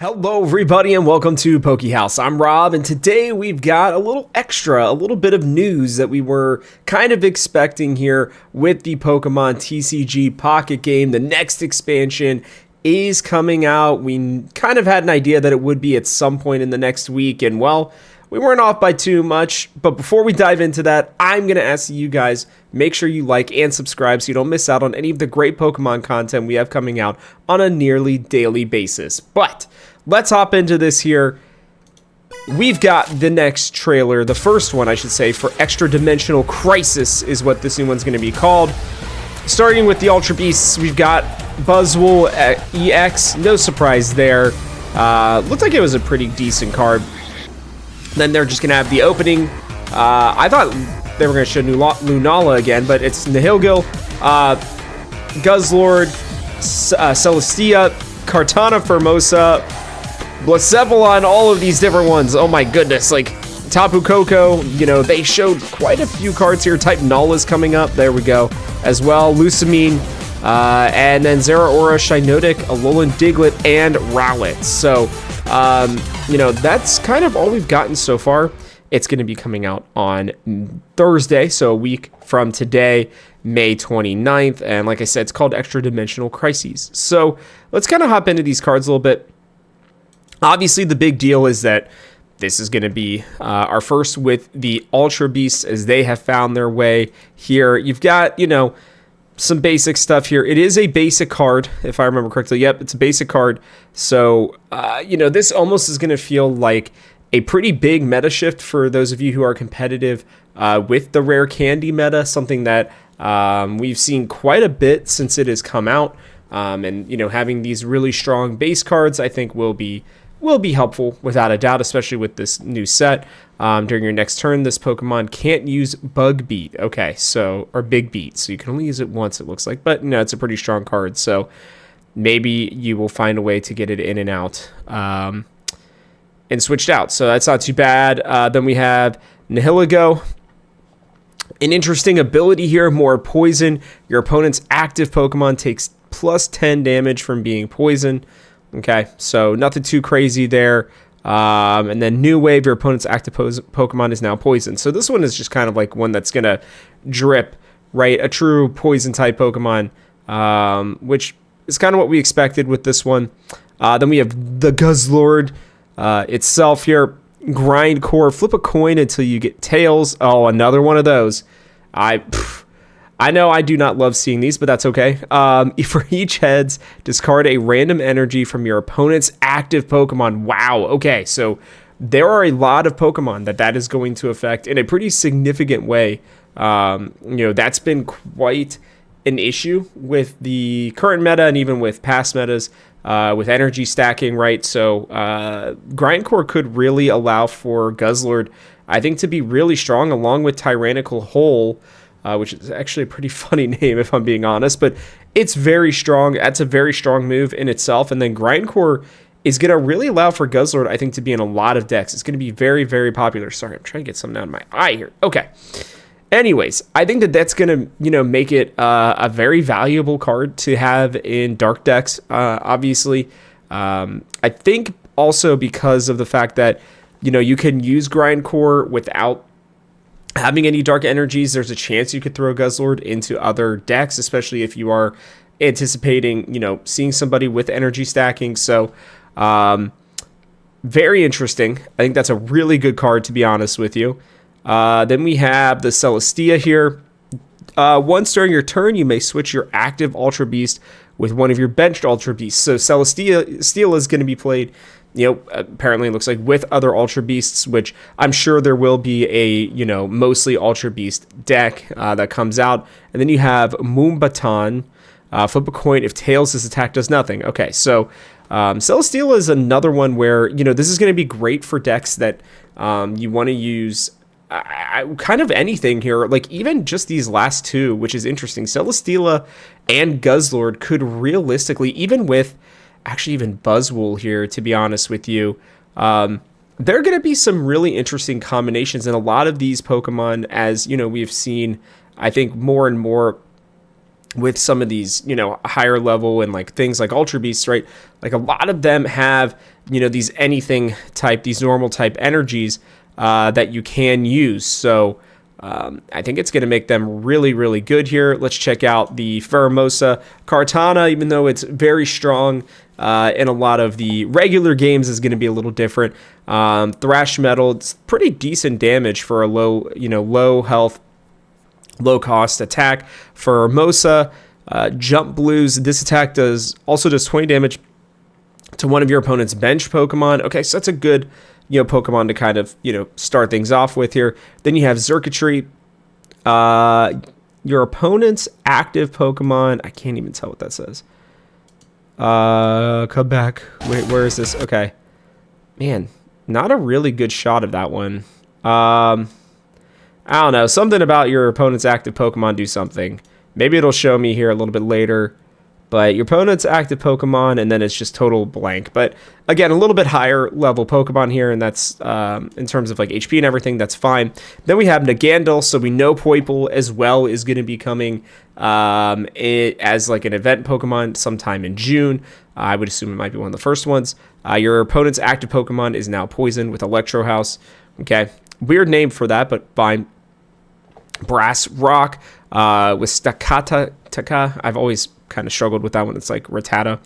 Hello everybody and welcome to Haus. I'm Rob, and today we've got a little bit of news that we were kind of expecting here with the Pokemon TCG Pocket game. The next expansion is coming out. We kind of had an idea that it would be at some point in the next week, and well, we weren't off by too much. But before we dive into that, I'm going to ask you guys, make sure you like and subscribe so you don't miss out on any of the great Pokemon content we have coming out on a nearly daily basis. But let's hop into this here. We've got the next trailer, the first one I should say, for Extradimensional Crisis is what this new one's going to be called. Starting with the Ultra Beasts, we've got Buzzwole EX, no surprise there. Looked like it was a pretty decent card. Then they're just going to have the opening. I thought they were going to show Lunala again, but it's Nihilego, Guzzlord, Celesteela, Kartana, Formosa, Blacephalon, all of these different ones. Oh my goodness, like Tapu Koko, you know, they showed quite a few cards here. Type Null is coming up, there we go, as well. Lucamine, and then Zeraora, Shiinotic, Alolan Diglett, and Rowlet. So, you know, that's kind of all we've gotten so far. It's going to be coming out on Thursday, so a week from today, May 29th. And like I said, it's called Extradimensional Crisis. So let's kind of hop into these cards a little bit. Obviously, the big deal is that this is going to be our first with the Ultra Beasts as they have found their way here. You've got, you know, some basic stuff here. It is a basic card, if I remember correctly. Yep, it's a basic card. So, you know, this almost is going to feel like a pretty big meta shift for those of you who are competitive with the rare candy meta, something that we've seen quite a bit since it has come out. And, you know, having these really strong base cards, I think will be helpful without a doubt, especially with this new set. During your next turn, this Pokemon can't use Bug Beat. Okay, so, or Big Beat. So you can only use it once, it looks like. But, no, it's a pretty strong card. So maybe you will find a way to get it in and out and switched out. So that's not too bad. Then we have Nihilego. An interesting ability here, more poison. Your opponent's active Pokemon takes plus 10 damage from being poisoned. Okay, so nothing too crazy there. And then New Wave, your opponent's active Pokemon is now poisoned. So this one is just kind of like one that's going to drip, right? A true poison type Pokemon, which is kind of what we expected with this one. Then we have the Guzzlord itself here. Grindcore, flip a coin until you get tails. Oh, another one of those. I know I do not love seeing these, but that's okay. For each heads, discard a random energy from your opponent's active Pokemon. Wow, okay, so there are a lot of Pokemon that is going to affect in a pretty significant way. You know, that's been quite an issue with the current meta and even with past metas with energy stacking, right? So Grindcore could really allow for Guzzlord, I think, to be really strong along with Tyrannical Hole, which is actually a pretty funny name if I'm being honest, but it's very strong. That's a very strong move in itself. And then Grindcore is going to really allow for Guzzlord, I think, to be in a lot of decks. It's going to be very, very popular. Sorry, I'm trying to get something out of my eye here. Okay. Anyways, I think that's going to, you know, make it a very valuable card to have in dark decks, obviously. I think also because of the fact that, you know, you can use Grindcore without having any dark energies. There's a chance you could throw Guzzlord into other decks, especially if you are anticipating, you know, seeing somebody with energy stacking. So, very interesting. I think that's a really good card, to be honest with you. Then we have the Celesteela here. Once during your turn, you may switch your active Ultra Beast with one of your benched Ultra Beasts. So Celesteela is going to be played, you know, apparently it looks like with other Ultra Beasts, which I'm sure there will be a, you know, mostly Ultra Beast deck that comes out. And then you have Moombatan, flip a coin if Tails' attack does nothing. Okay, so Celesteela is another one where, you know, this is going to be great for decks that you want to use kind of anything here, like even just these last two, which is interesting. Celesteela and Guzzlord could realistically, even with actually even Buzzwole here, to be honest with you, there are going to be some really interesting combinations. And a lot of these Pokemon, as you know, we've seen, I think, more and more with some of these, you know, higher level and like things like Ultra Beasts, right? Like a lot of them have, you know, these anything type, these normal type energies that you can use. So I think it's going to make them really, really good here. Let's check out the Pheromosa. Kartana, even though it's very strong in a lot of the regular games, is going to be a little different. Thrash Metal, it's pretty decent damage for a low, you know, low health, low cost attack. For Mosa, Jump Blues, this attack also does 20 damage to one of your opponent's bench Pokemon. Okay, so that's a good, you know, Pokemon to kind of, you know, start things off with here. Then you have Xurkitree. Your opponent's active Pokemon, I can't even tell what that says. Come back. Wait, where is this? Okay. Man, not a really good shot of that one. I don't know, something about your opponent's active Pokemon do something. Maybe it'll show me here a little bit later. But your opponent's active Pokemon, and then it's just total blank. But again, a little bit higher level Pokemon here, and that's in terms of like HP and everything, that's fine. Then we have Naganadel, so we know Poipole as well is going to be coming as like an event Pokemon sometime in June. I would assume it might be one of the first ones. Your opponent's active Pokemon is now Poison with Electro House. Okay, weird name for that, but fine. Brass Rock with Stakataka. I've always kind of struggled with that one. It's like Rattata.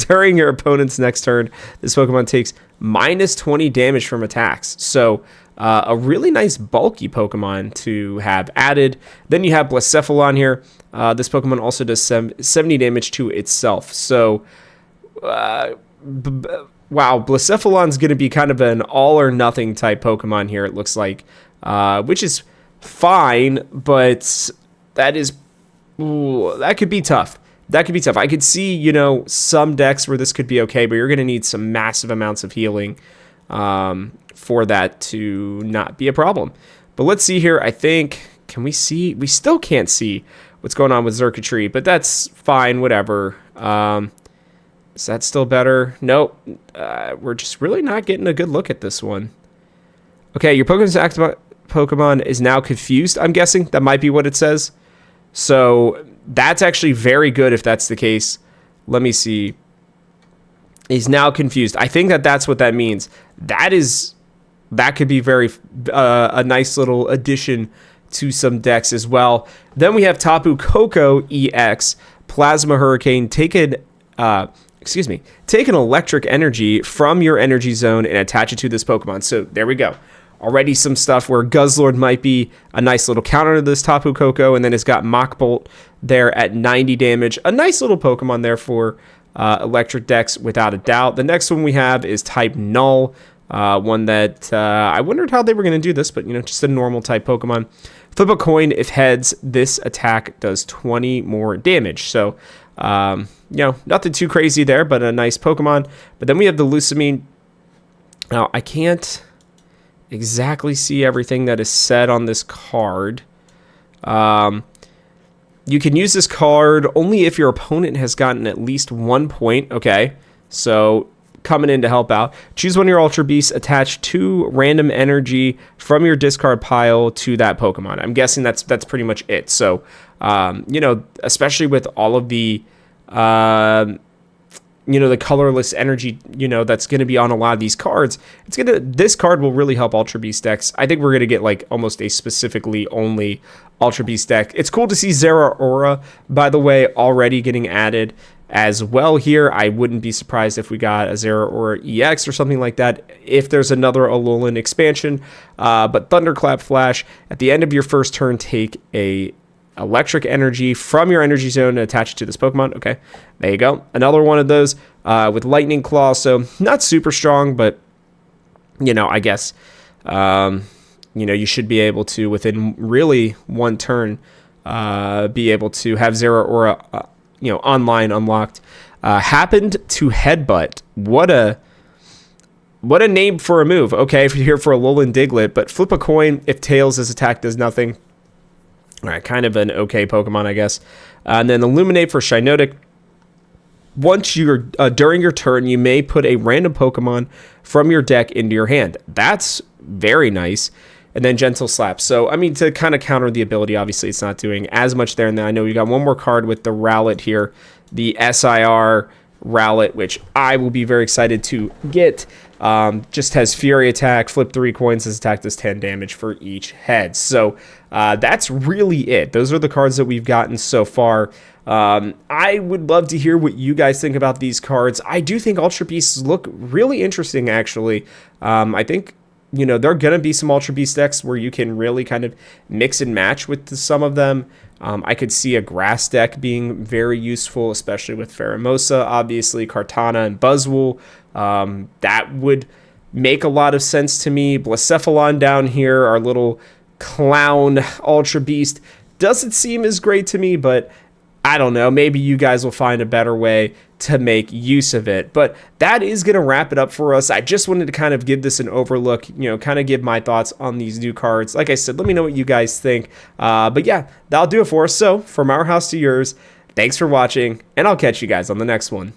During your opponent's next turn, this Pokemon takes minus 20 damage from attacks. So a really nice bulky Pokemon to have added. Then you have Blacephalon here. This Pokemon also does 70 damage to itself. So wow, Blacephalon's going to be kind of an all or nothing type Pokemon here, it looks like, which is fine, but that is, that could be tough. That could be tough. I could see, you know, some decks where this could be okay, but you're going to need some massive amounts of healing for that to not be a problem. But let's see here. I think, can we see? We still can't see what's going on with Xurkitree, but that's fine, whatever. Is that still better? Nope. We're just really not getting a good look at this one. Okay, your Pokemon's active Pokemon is now confused, I'm guessing. That might be what it says. So that's actually very good if that's the case. Let me see. He's now confused. I think that's what that means. That could be very a nice little addition to some decks as well. Then we have Tapu Koko EX, Plasma Hurricane. Take an electric energy from your energy zone and attach it to this Pokemon. So there we go. Already some stuff where Guzzlord might be a nice little counter to this Tapu Koko, and then it's got Mach Bolt there at 90 damage. A nice little Pokemon there for electric decks, without a doubt. The next one we have is type Null, one that I wondered how they were going to do this, but, you know, just a normal type Pokemon. Flip a coin. If heads, this attack does 20 more damage. So, you know, nothing too crazy there, but a nice Pokemon. But then we have the Lucamine. Now, I can't exactly see everything that is said on this card. You can use this card only if your opponent has gotten at least 1 point. Okay, so coming in to help out. Choose one of your Ultra Beasts, attach 2 random energy from your discard pile to that Pokemon. I'm guessing that's pretty much it. So, you know, especially with all of the you know, the colorless energy, you know, that's going to be on a lot of these cards, this card will really help Ultra Beast decks. I think we're going to get like almost a specifically only Ultra Beast deck. It's cool to see Zeraora, by the way, already getting added as well here. I wouldn't be surprised if we got a Zeraora EX or something like that if there's another Alolan expansion. But Thunderclap Flash, at the end of your first turn, take a electric energy from your energy zone and attach it to this Pokemon. Okay, there you go. Another one of those with Lightning Claw. So not super strong, but, you know, I guess, you know, you should be able to, within really one turn, be able to have Zeraora, you know, online unlocked. Happened to Headbutt. What a name for a move. Okay, if you're here for a Alolan Diglett, but flip a coin. If Tails' attack does nothing. All right, kind of an okay Pokemon, I guess. And then Illuminate for Shiinotic. Once you're during your turn, you may put a random Pokemon from your deck into your hand. That's very nice. and then Gentle Slap. So, I mean, to kind of counter the ability, obviously it's not doing as much there. And then I know we got one more card with the Rowlet here, the SIR Rowlet, which I will be very excited to get. Just has Fury Attack, flip 3 coins, has attack does 10 damage for each head. So that's really it. Those are the cards that we've gotten so far. I would love to hear what you guys think about these cards. I do think Ultra Beasts look really interesting, actually. I think, you know, there are going to be some Ultra Beast decks where you can really kind of mix and match with some of them. I could see a grass deck being very useful, especially with Pheromosa, obviously, Kartana and Buzzwole. That would make a lot of sense to me. Blacephalon down here, our little clown Ultra Beast, doesn't seem as great to me, but I don't know. Maybe you guys will find a better way to make use of it. But that is going to wrap it up for us. I just wanted to kind of give this an overlook, you know, kind of give my thoughts on these new cards. Like I said, let me know what you guys think. But yeah, that'll do it for us. So from our house to yours, thanks for watching, and I'll catch you guys on the next one.